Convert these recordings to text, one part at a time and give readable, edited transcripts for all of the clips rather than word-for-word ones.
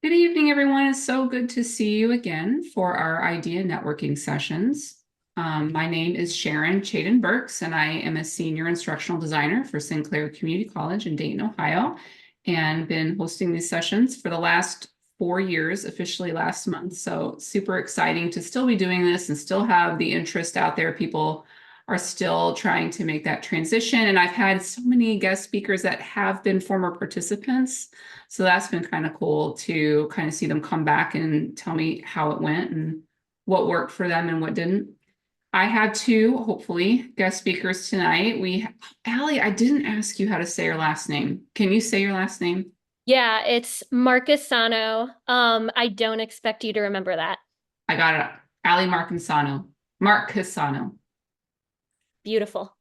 Good evening, everyone. It's so good to see you again for our idea networking sessions. My name is Sharon Chaden Burks, and I am a senior instructional designer for Sinclair Community College in Dayton, Ohio, and been hosting these sessions for the last 4 years, officially last month. So super exciting to still be doing this and still have the interest out there. People are still trying to make that transition. And I've had so many guest speakers that have been former participants. So that's been kind of cool to kind of see them come back and tell me how it went and what worked for them and what didn't. I had two, hopefully, guest speakers tonight. Allie, I didn't ask you how to say your last name. Can you say your last name? Yeah, it's Marckesano. I don't expect you to remember that. I got it. Allie Marckesano. Marckesano. Beautiful.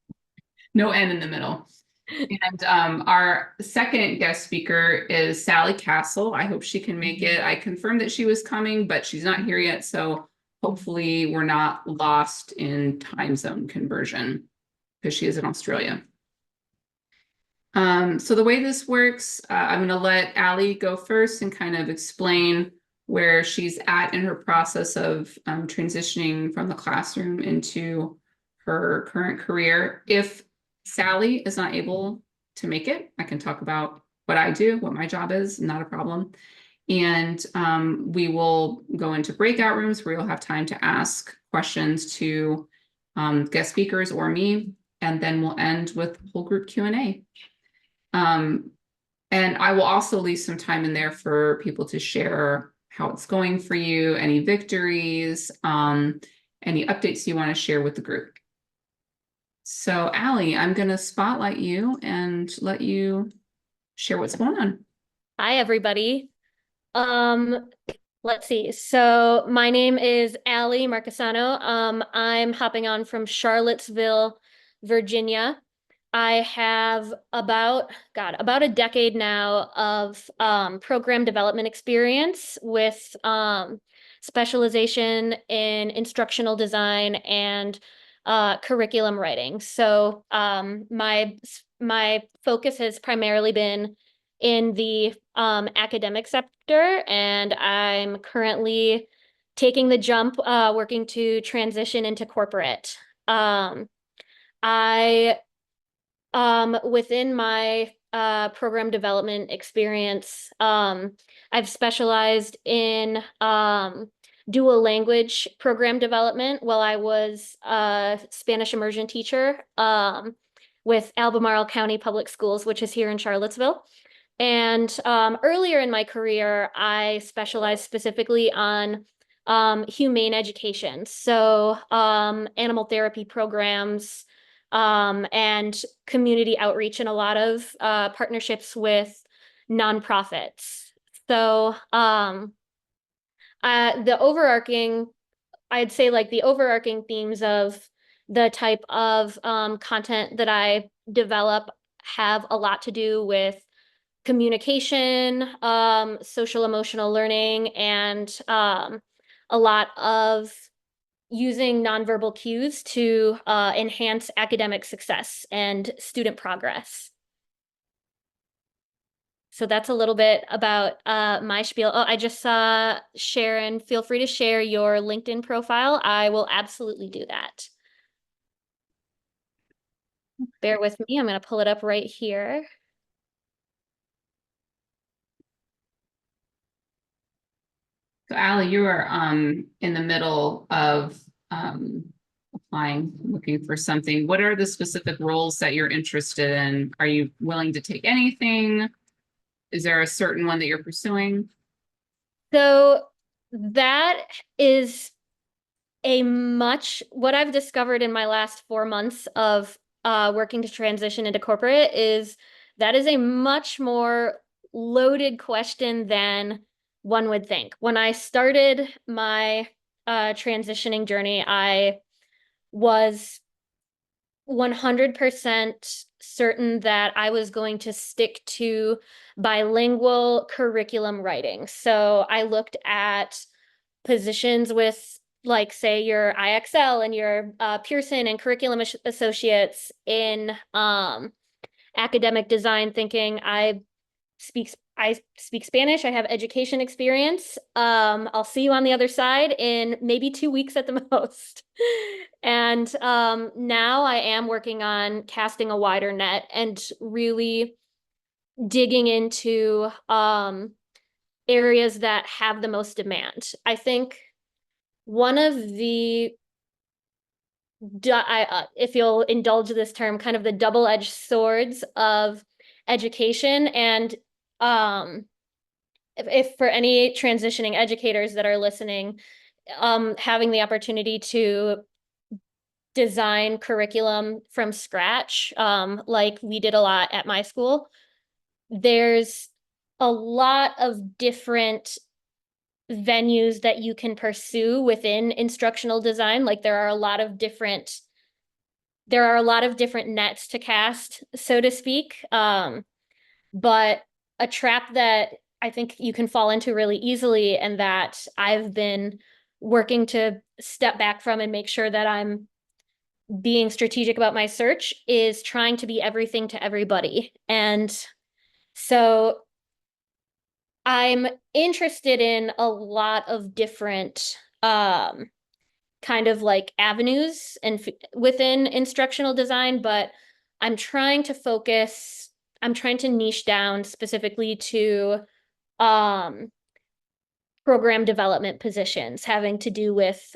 No N in the middle. And our second guest speaker is Sally Castle. I hope she can make it. I confirmed that she was coming, but she's not here yet. So hopefully we're not lost in time zone conversion because she is in Australia. So the way this works, I'm going to let Allie go first and kind of explain where she's at in her process of transitioning from the classroom into her current career. If Sally is not able to make it, I can talk about what I do, what my job is, not a problem. And we will go into breakout rooms where you'll have time to ask questions to guest speakers or me, and then we'll end with whole group Q&A. And I will also leave some time in there for people to share how it's going for you, any victories, any updates you want to share with the group. So Allie, I'm going to spotlight you and let you share what's going on. Hi, everybody. Um, let's see. So my name is Allie Marckesano. I'm hopping on from Charlottesville, Virginia. I have about a decade now of program development experience with specialization in instructional design and curriculum writing. So my focus has primarily been in the academic sector, and I'm currently taking the jump, working to transition into corporate. I Within my program development experience, I've specialized in dual language program development while I was a Spanish immersion teacher with Albemarle County Public Schools, which is here in Charlottesville. And earlier in my career, I specialized specifically on humane education. So animal therapy programs, and community outreach and a lot of partnerships with nonprofits. So the overarching, I'd say like the overarching themes of the type of content that I develop have a lot to do with communication, social emotional learning, and a lot of using nonverbal cues to enhance academic success and student progress. So that's a little bit about my spiel. Oh, I just saw Sharon. Feel free to share your LinkedIn profile. I will absolutely do that. Bear with me. I'm going to pull it up right here. So Allie, you are in the middle of applying, looking for something. What are the specific roles that you're interested in? Are you willing to take anything? Is there a certain one that you're pursuing? So that is what I've discovered in my last 4 months of working to transition into corporate is that is a much more loaded question than one would think. When I started my transitioning journey, I was 100% certain that I was going to stick to bilingual curriculum writing. So I looked at positions with, like, say, your IXL and your Pearson and curriculum associates in academic design, thinking I I speak Spanish. I have education experience. I'll see you on the other side in maybe 2 weeks at the most. And now I am working on casting a wider net and really digging into areas that have the most demand. I think one of the if you'll indulge this term, kind of the double-edged swords of education. And if for any transitioning educators that are listening, having the opportunity to design curriculum from scratch, like we did a lot at my school, there's a lot of different venues that you can pursue within instructional design. Like there are a lot of different nets to cast, so to speak. But a trap that I think you can fall into really easily, and that I've been working to step back from and make sure that I'm being strategic about my search, is trying to be everything to everybody. And so I'm interested in a lot of different kind of like avenues and within instructional design, but I'm trying to niche down specifically to um program development positions having to do with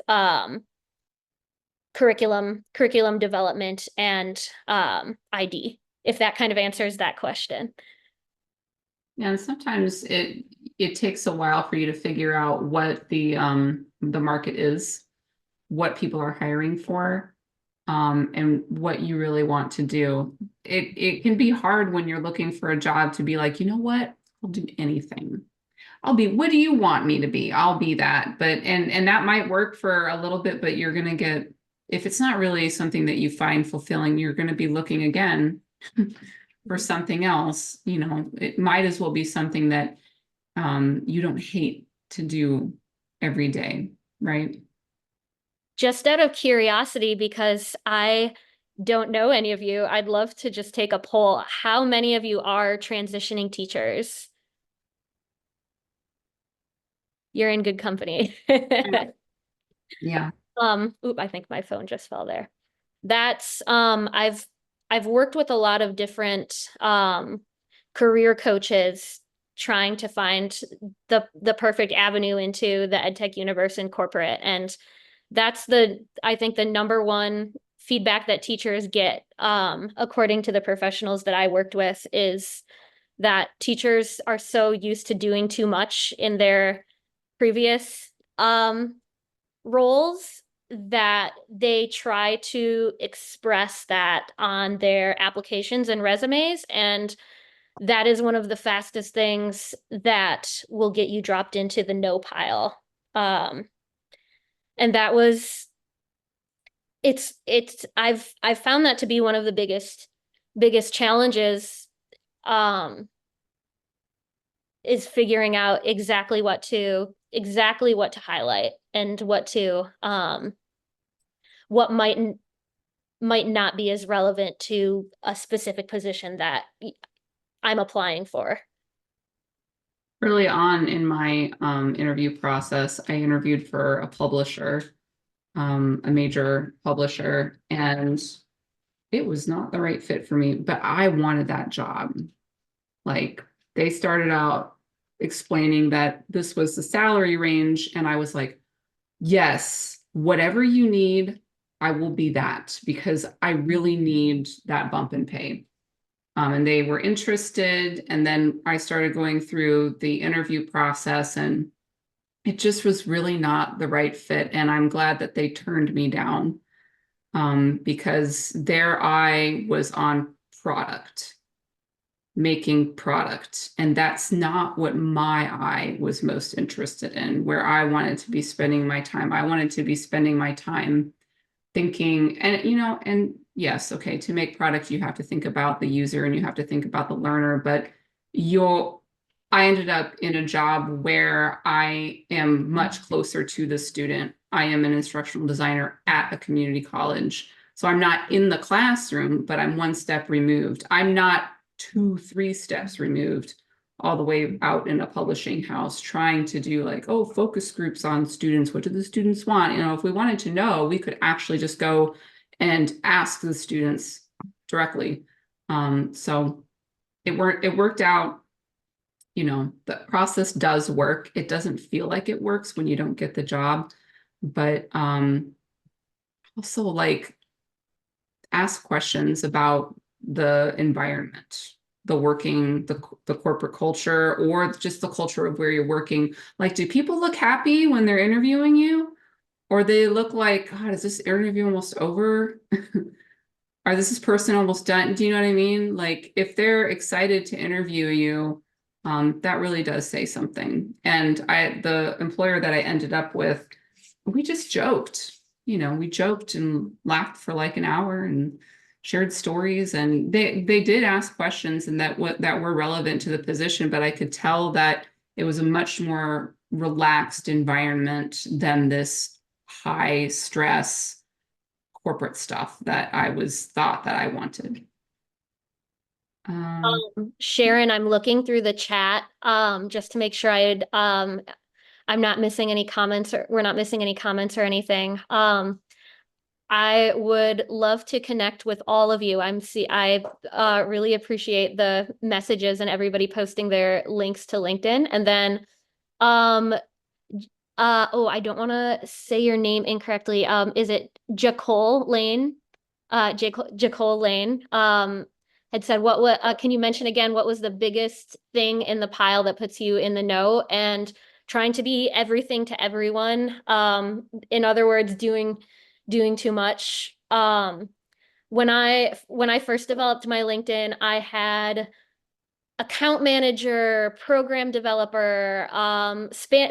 curriculum development and ID, if that kind of answers that question. Yeah, and sometimes it takes a while for you to figure out what the market is, what people are hiring for, and what you really want to do. It can be hard when you're looking for a job to be like, you know what, I'll do anything. What do you want me to be? I'll be that. But and that might work for a little bit, but you're gonna get, if it's not really something that you find fulfilling, you're gonna be looking again for something else. You know, it might as well be something that you don't hate to do every day, right? Just out of curiosity, because I don't know any of you, I'd love to just take a poll. How many of you are transitioning teachers? You're in good company. Yeah. I think my phone just fell there. That's I've worked with a lot of different career coaches trying to find the perfect avenue into the EdTech universe and corporate. And that's I think the number one feedback that teachers get, according to the professionals that I worked with, is that teachers are so used to doing too much in their previous roles that they try to express that on their applications and resumes. And that is one of the fastest things that will get you dropped into the no pile. And that was I've found that to be one of the biggest challenges, um is figuring out exactly what to highlight and what might not be as relevant to a specific position that I'm applying for. Early on in my interview process, I interviewed for a publisher, a major publisher, and it was not the right fit for me, but I wanted that job. Like, they started out explaining that this was the salary range, and I was like, yes, whatever you need, I will be that, because I really need that bump in pay. And they were interested, and then I started going through the interview process, and it just was really not the right fit. And I'm glad that they turned me down, because their eye was on product, making product. And that's not what my eye was most interested in, where I wanted to be spending my time. I wanted to be spending my time thinking, and and yes, okay, to make product, you have to think about the user and you have to think about the learner, but I ended up in a job where I am much closer to the student. I am an instructional designer at a community college. So I'm not in the classroom, but I'm one step removed. I'm not 2, 3 steps removed. all the way out in a publishing house trying to do like, oh, focus groups on students. What do the students want? If we wanted to know, we could actually just go and ask the students directly. So it worked out. The process does work. It doesn't feel like it works when you don't get the job, but also like ask questions about the environment, the corporate culture, or just the culture of where you're working. Like, do people look happy when they're interviewing you? Or they look like, God, is this interview almost over? Or this person almost done? Do you know what I mean? Like, if they're excited to interview you, that really does say something. And the employer that I ended up with, we just joked. We joked and laughed for like an hour and shared stories. And they did ask questions and that were relevant to the position, but I could tell that it was a much more relaxed environment than this high stress corporate stuff that I thought that I wanted. Sharon, I'm looking through the chat, just to make sure I'm not missing any comments or we're not missing any comments or anything. I would love to connect with all of you. I really appreciate the messages and everybody posting their links to LinkedIn. And then, oh, I don't want to say your name incorrectly. Is it Jacole Lane? Jacole Lane, had said, can you mention again, what was the biggest thing in the pile that puts you in the know? And trying to be everything to everyone. In other words, doing too much. When I first developed my LinkedIn, I had account manager, program developer,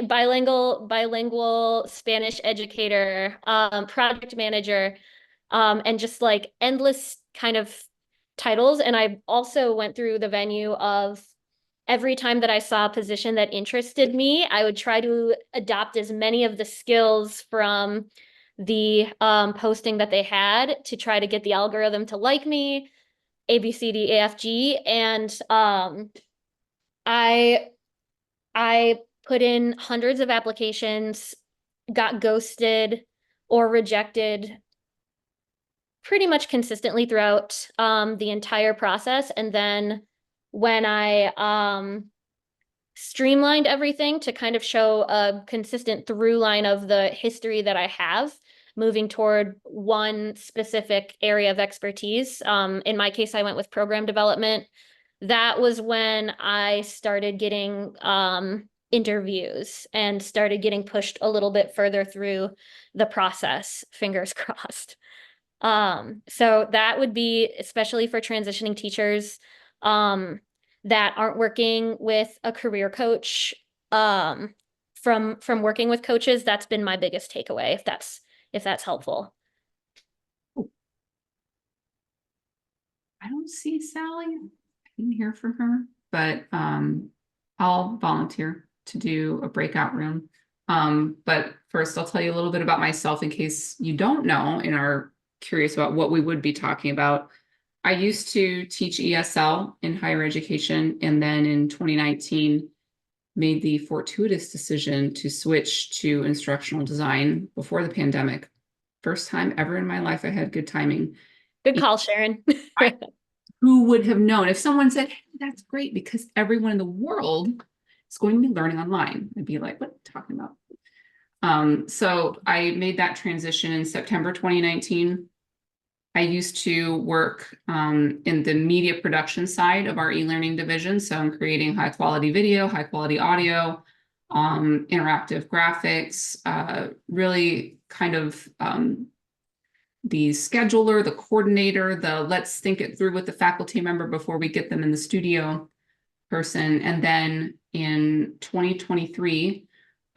bilingual Spanish educator, project manager, and just like endless kind of titles. And I also went through the venue of every time that I saw a position that interested me, I would try to adopt as many of the skills from the posting that they had to try to get the algorithm to like me, A, B, C, D, E, F, G. And I I put in hundreds of applications, got ghosted or rejected pretty much consistently throughout the entire process. And then when I streamlined everything to kind of show a consistent through line of the history that I have, moving toward one specific area of expertise. In my case, I went with program development. That was when I started getting interviews and started getting pushed a little bit further through the process, fingers crossed. So that would be especially for transitioning teachers that aren't working with a career coach. From working with coaches, that's been my biggest takeaway, if that's helpful. I don't see Sally. I didn't hear from her, but I'll volunteer to do a breakout room. But first, I'll tell you a little bit about myself in case you don't know and are curious about what we would be talking about. I used to teach ESL in higher education, and then in 2019 made the fortuitous decision to switch to instructional design before the pandemic. First time ever in my life I had good timing. Good call, Sharon. Who would have known if someone said, hey, that's great because everyone in the world is going to be learning online? I'd be like, what are you talking about? So I made that transition in September 2019. I used to work in the media production side of our e-learning division. So I'm creating high quality video, high quality audio, interactive graphics, really kind of the scheduler, the coordinator, the let's think it through with the faculty member before we get them in the studio person. And then in 2023,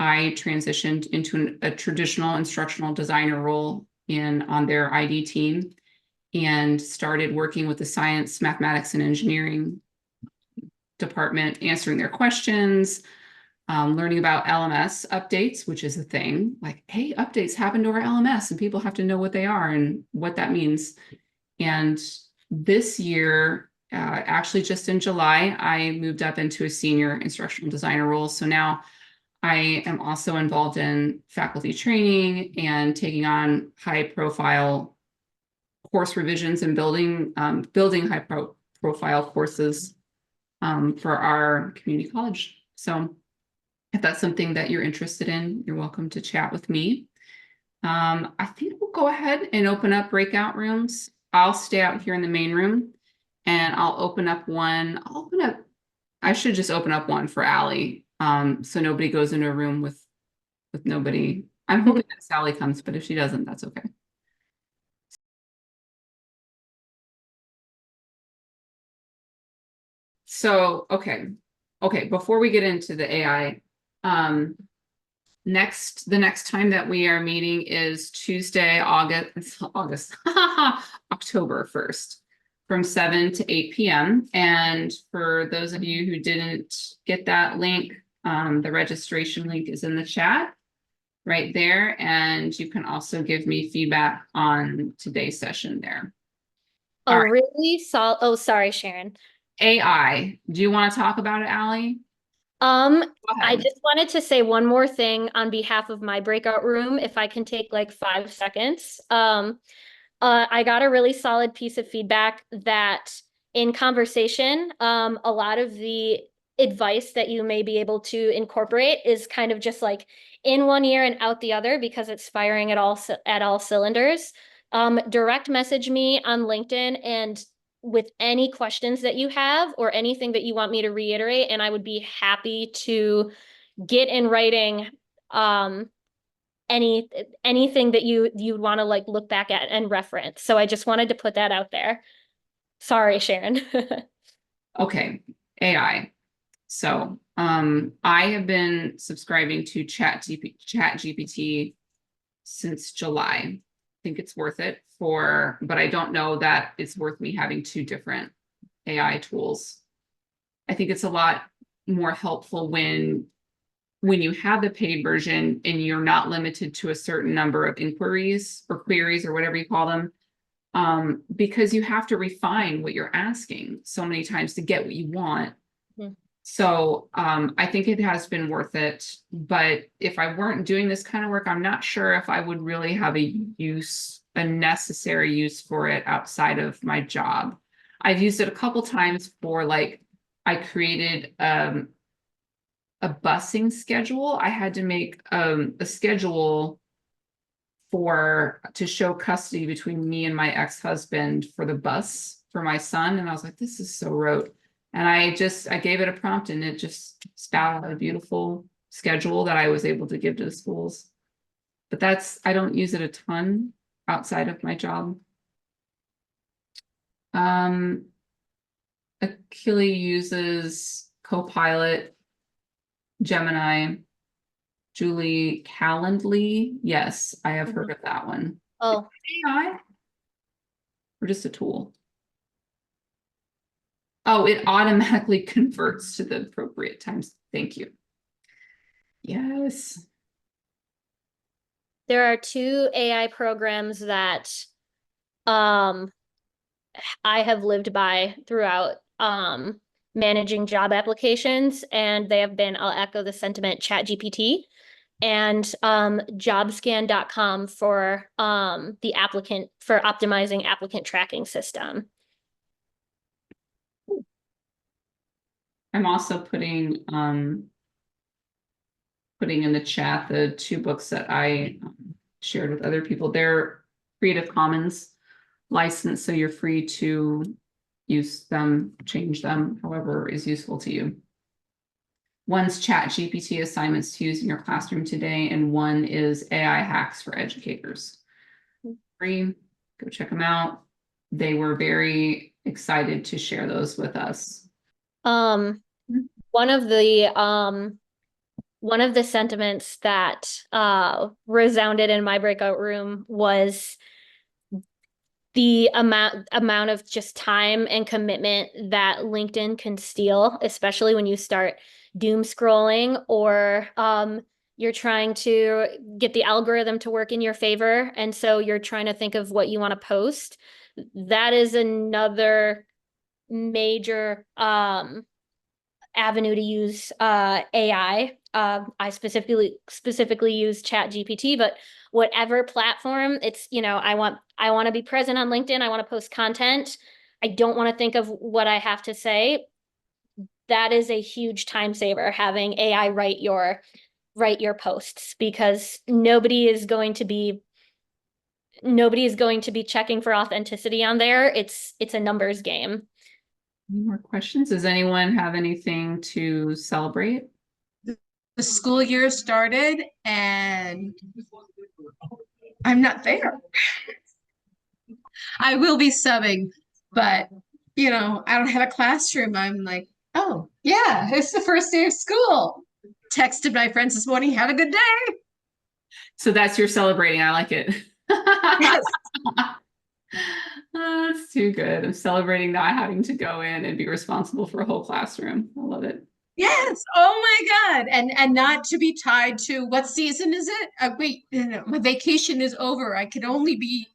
I transitioned into a traditional instructional designer role on their ID team and started working with the science, mathematics, and engineering department, answering their questions, learning about LMS updates, which is a thing. Like, hey, updates happen to our LMS and people have to know what they are and what that means. And this year, Actually, just in July, I moved up into a senior instructional designer role. So now I am also involved in faculty training and taking on high profile course revisions and building profile courses for our community college. So if that's something that you're interested in, you're welcome to chat with me. I think we'll go ahead and open up breakout rooms. I'll stay out here in the main room and I'll open up one. I should just open up one for Allie. So nobody goes into a room with nobody. I'm hoping that Sally comes, but if she doesn't, that's okay. So, okay. Before we get into the AI, the next time that we are meeting is Tuesday, October 1st from 7 to 8 p.m. And for those of you who didn't get that link, the registration link is in the chat right there. And you can also give me feedback on today's session there. Oh, really? Oh, sorry, Sharon. AI. Do you want to talk about it, Allie? I just wanted to say one more thing on behalf of my breakout room, if I can take like 5 seconds. I got a really solid piece of feedback that in conversation, a lot of the advice that you may be able to incorporate is kind of just like in one ear and out the other because it's firing at all cylinders. Direct message me on LinkedIn and with any questions that you have or anything that you want me to reiterate, and I would be happy to get in writing anything that you'd want to like look back at and reference. So I just wanted to put that out there. Sorry, Sharon. Okay, AI. So I have been subscribing to ChatGPT since July. I think it's worth it but I don't know that it's worth me having two different AI tools. I think it's a lot more helpful when you have the paid version and you're not limited to a certain number of inquiries or queries or whatever you call them, because you have to refine what you're asking so many times to get what you want. Mhm. So I think it has been worth it. But if I weren't doing this kind of work, I'm not sure if I would really have a necessary use for it outside of my job. I've used it a couple times for I created a busing schedule. I had to make a schedule to show custody between me and my ex-husband for the bus for my son. And I was like, this is so rote. And I gave it a prompt and it just spat out a beautiful schedule that I was able to give to the schools. But I don't use it a ton outside of my job. Achille uses Copilot, Gemini, Julie Calendly. Yes, I have heard of that one. Oh, AI or just a tool? Oh, it automatically converts to the appropriate times. Thank you. Yes. there are two AI programs that I have lived by throughout managing job applications, and they have been, I'll echo the sentiment, ChatGPT and jobscan.com for optimizing applicant tracking system. I'm also putting in the chat the two books that I shared with other people. They're Creative Commons licensed, so you're free to use them, change them, however is useful to you. One's ChatGPT assignments to use in your classroom today, and one is AI hacks for educators. Free, go check them out. They were very excited to share those with us. One of the sentiments that resounded in my breakout room was the amount of just time and commitment that LinkedIn can steal, especially when you start doom scrolling or you're trying to get the algorithm to work in your favor. And so you're trying to think of what you want to post. That is another major avenue to use AI. I specifically use Chat GPT, but whatever platform, it's, I want to be present on LinkedIn. I want to post content. I don't want to think of what I have to say. That is a huge time saver, having AI write your posts, because nobody is going to be checking for authenticity on there. It's a numbers game. Any more questions? Does anyone have anything to celebrate? The school year started and I'm not there. I will be subbing, but I don't have a classroom. I'm like, oh yeah, it's the first day of school. Texted my friends this morning, have a good day. So that's your celebrating. I like it. Yes. That's too good. I'm celebrating not having to go in and be responsible for a whole classroom. I love it. Yes. Oh my God. And not to be tied to what season is it? Wait, my vacation is over. I only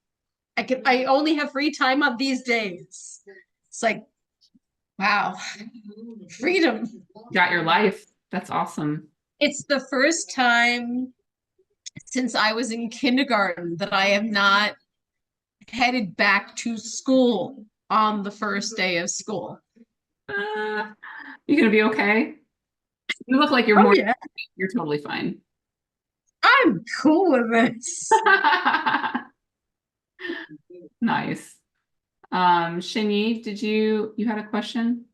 have free time on these days. It's like, wow, freedom. Got your life. That's awesome. It's the first time since I was in kindergarten that I have not headed back to school on the first day of school. You gonna be okay? You look like Oh, yeah. You're totally fine. I'm cool with this. Nice. Shinyi, you had a question?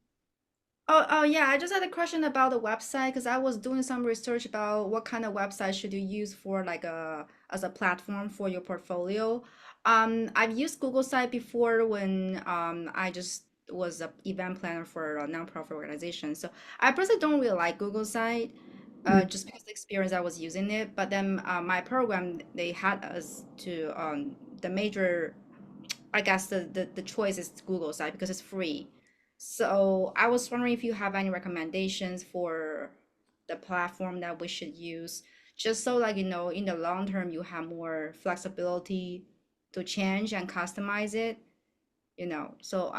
Oh, yeah, I just had a question about the website because I was doing some research about what kind of website should you use for as a platform for your portfolio. I've used Google Site before when I just was an event planner for a nonprofit organization. So I personally don't really like Google Site, just because the experience I was using it. But then my program, they had us to the major, I guess the choice is Google Site because it's free. So I was wondering if you have any recommendations for the platform that we should use, just so in the long term you have more flexibility to change and customize it. So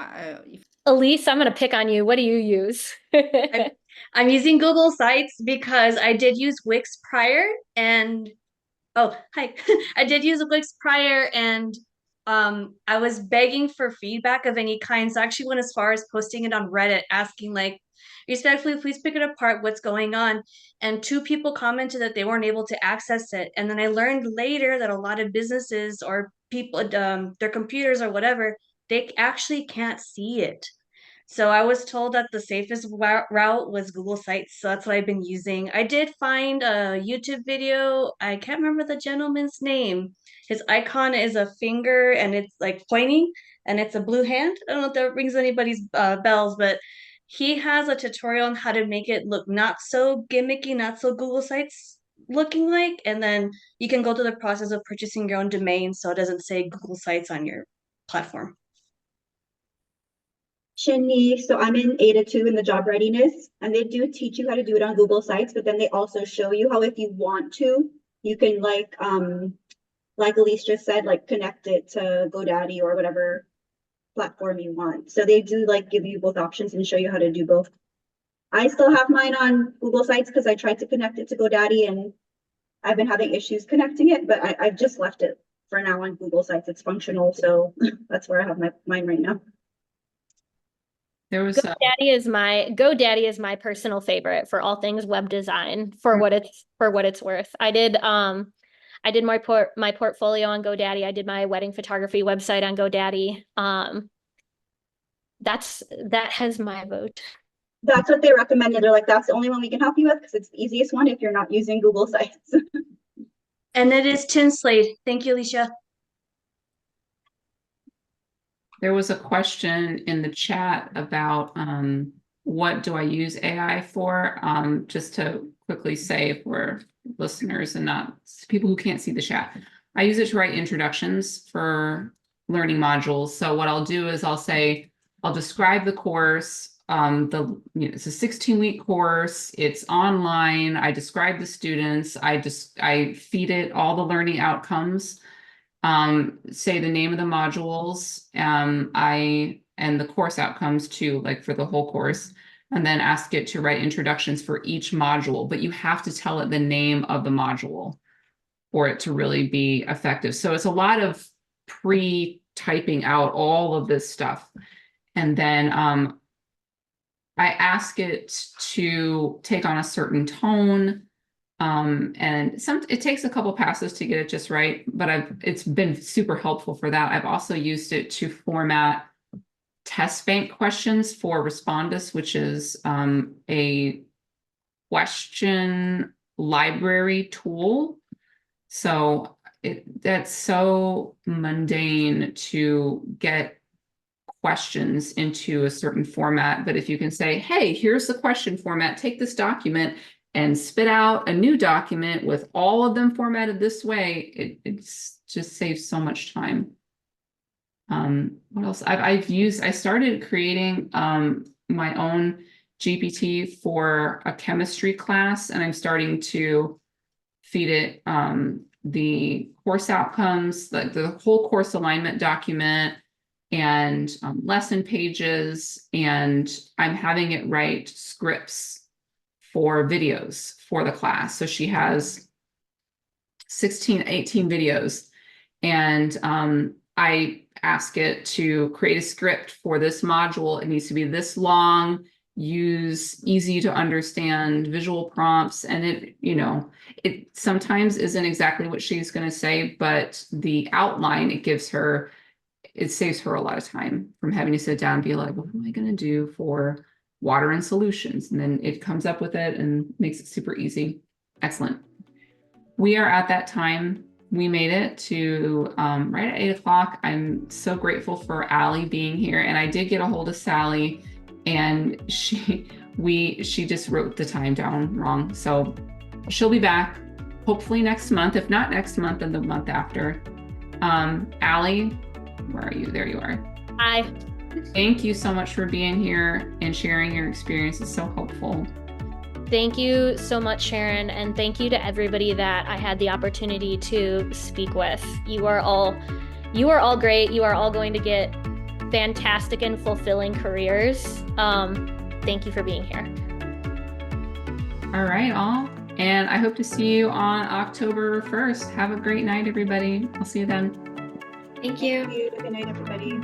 if Elise, I'm going to pick on you. What do you use? I'm using Google Sites because I did use Wix prior and oh, hi. I did use Wix prior and I was begging for feedback of any kind. So I actually went as far as posting it on Reddit asking like respectfully, please pick it apart, what's going on. And two people commented that they weren't able to access it. And then I learned later that a lot of businesses or people their computers or whatever, they actually can't see it. So I was told that the safest route was Google Sites, so that's what I've been using. I did find a YouTube video. I can't remember the gentleman's name. His icon is a finger and it's like pointing and it's a blue hand. I don't know if that rings anybody's bells, but he has a tutorial on how to make it look not so gimmicky, not so Google Sites looking like, and then you can go through the process of purchasing your own domain so it doesn't say Google Sites on your platform. Shinny, so I'm in Ada 2 in the job readiness, and they do teach you how to do it on Google Sites, but then they also show you how if you want to, you can like Elise just said, like connect it to GoDaddy or whatever platform you want. So they do like give you both options and show you how to do both. I still have mine on Google Sites because I tried to connect it to GoDaddy and I've been having issues connecting it, but I've just left it for now on Google Sites. It's functional, so that's where I have mine right now. There was GoDaddy is my personal favorite for all things web design for what it's worth. I did my portfolio on GoDaddy. I did my wedding photography website on GoDaddy. That has my vote. That's what they recommended. They're like, that's the only one we can help you with because it's the easiest one if you're not using Google Sites. And it is Tinslade. Thank you, Alicia. There was a question in the chat about what do I use AI for? Just to quickly say for listeners and not people who can't see the chat, I use it to write introductions for learning modules. So what I'll do is I'll describe the course. It's a 16-week course. It's online. I describe the students. I feed it all the learning outcomes. Say the name of the modules. I and the course outcomes too, like for the whole course, and then ask it to write introductions for each module, but you have to tell it the name of the module for it to really be effective. So it's a lot of pre-typing out all of this stuff. And then I ask it to take on a certain tone. And it takes a couple passes to get it just right, but it's been super helpful for that. I've also used it to format test bank questions for Respondus, which is a question library tool. So that's so mundane to get questions into a certain format. But if you can say, hey, here's the question format, take this document and spit out a new document with all of them formatted this way, it just saves so much time. What else? I started creating my own GPT for a chemistry class, and I'm starting to feed it the course outcomes, the whole course alignment document, and lesson pages, and I'm having it write scripts for videos for the class. So she has 18 videos, and I ask it to create a script for this module. It needs to be this long, use easy to understand visual prompts, and it sometimes isn't exactly what she's going to say, but the outline it gives her, it saves her a lot of time from having to sit down and be like, what am I going to do for water and solutions? And then it comes up with it and makes it super easy. Excellent. We are at that time. We made it to right at 8 o'clock. I'm so grateful for Allie being here. And I did get a hold of Sally, and she just wrote the time down wrong. So she'll be back hopefully next month. If not next month, then the month after. Allie, where are you? There you are. Hi. Thank you so much for being here and sharing your experience. It's so helpful. Thank you so much, Sharon, and thank you to everybody that I had the opportunity to speak with. You are all great. You are all going to get fantastic and fulfilling careers. Thank you for being here. All right, all. And I hope to see you on October 1st. Have a great night, everybody. I'll see you then. Thank you. Good night, everybody.